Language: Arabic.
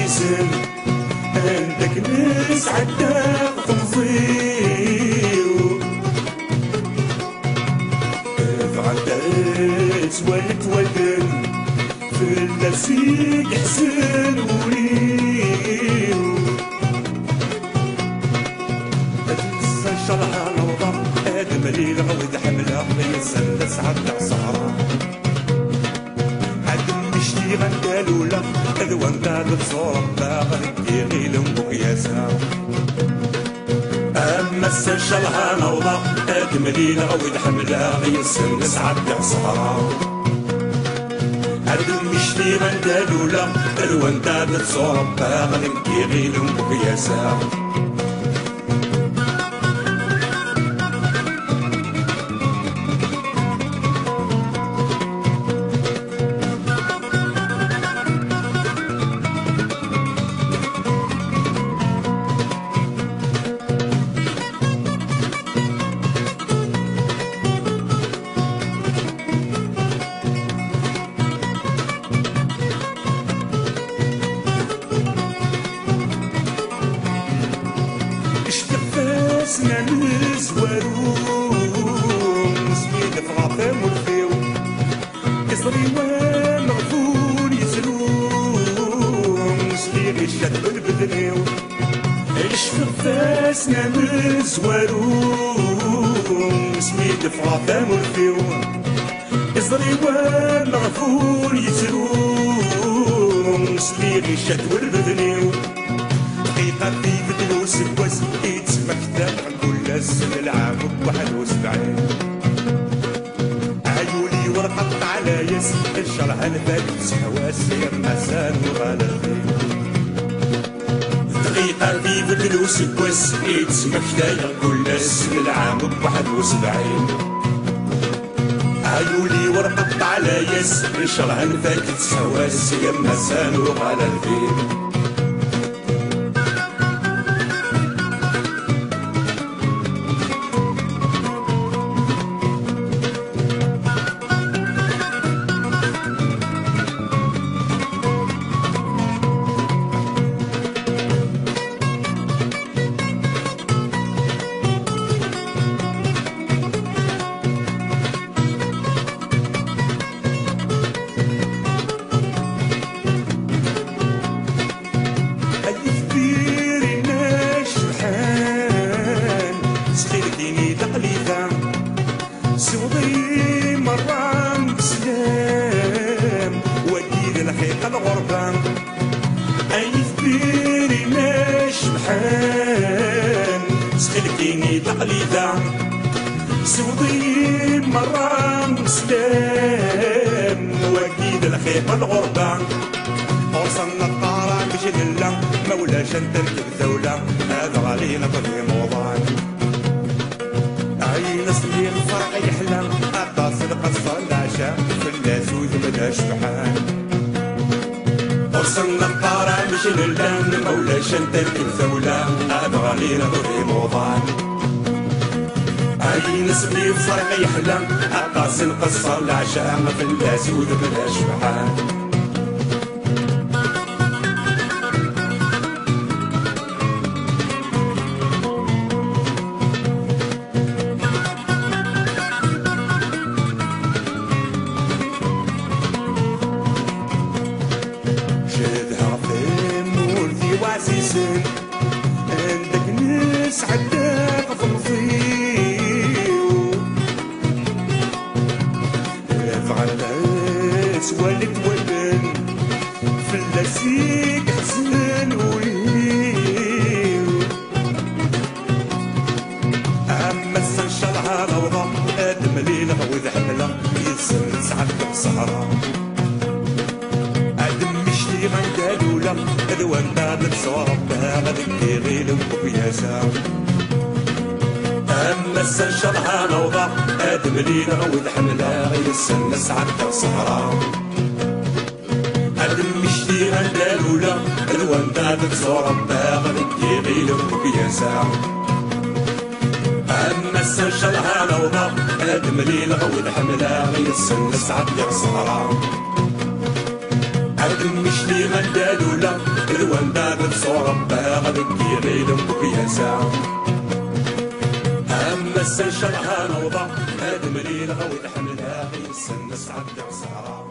عزيزن عندك ناس عداك تنظيو فعدات ولد ولدن في اللاسيق حسن وليو هتنسى شرها نوضة ادم ليلة غود حملة يسلس عدى صحراء مشتي غندالولا اذوان داد بصورة باغر كيغي لمبوك ياسا اما السنشالها نوضة ادم ليلة غويد حملة غيسن نسعد صحرا هاد مشتي غندالولا اذوان داد بصورة باغر كيغي لمبوك ياسا ناسنا نزوارون سميد فغاطة مرفيو يصري ومغفور يسلون سليغي الشد بالبدنيو ناسنا نزوارون سميد فغاطة مرفيو يصري ومغفور يسلون سليغي الشد بالبدنيو دقيقة في بدلوس الوز يتسمكتب كل السن العام بواحد وسبعين عيوني ورقت على يس الشرح البالي سحواسي مسان وغالبين دقيقة في بدلوس الوز يتسمكتب كل السن العام بواحد وسبعين عيوني ورقت على يس الشرح البالي سحواسي مسان وغالبين سوضي مرام بسلام ودير الحيقة الغربان أي ثبيري ماش محان سخلكيني تقليدا سوضي مرام بسلام ودير الحيقة الغربان وصلنا الطارة مش لله مولاش نتركب ثولة هذا علينا طبيعي موضان عين صلي الفرق يحلى اتصل قصر العشاء في اللاسود بدا شبحان وصلنا الطارة مش للان مولاش نتركب ثولة ابغى لينا ضري موضان عين صلي الفرق يحلى اتصل قصر العشاء في اللاسود بدا شبحان عندك ناس عداك تنظيو فعل ناس ولد ولد في اللاسيق حسن وليو أما السنشالها نوضة آدم ليلة وذ حملة يسن سعد صحراء آدم مشتي غندالولا ذوان داد بصورة غادك كيغي لمبوك ياسا أما السنشالها نوضة آدم ليلة وذ حملة يسن سعد صحراء آدم مشتي غندالولا ذوان داد بصورة غادك كيغي لمبوك ياسا أما السنشالها نوضة آدم ليلة وذ حملة يسن سعد صحراء عدم مش لي غندالو لا الوان داد بصورة باغ ذكي غيلم يا ساعة أما السن شرها نوضة هاد مليل غوي تحملها غير السن نسعد عصارة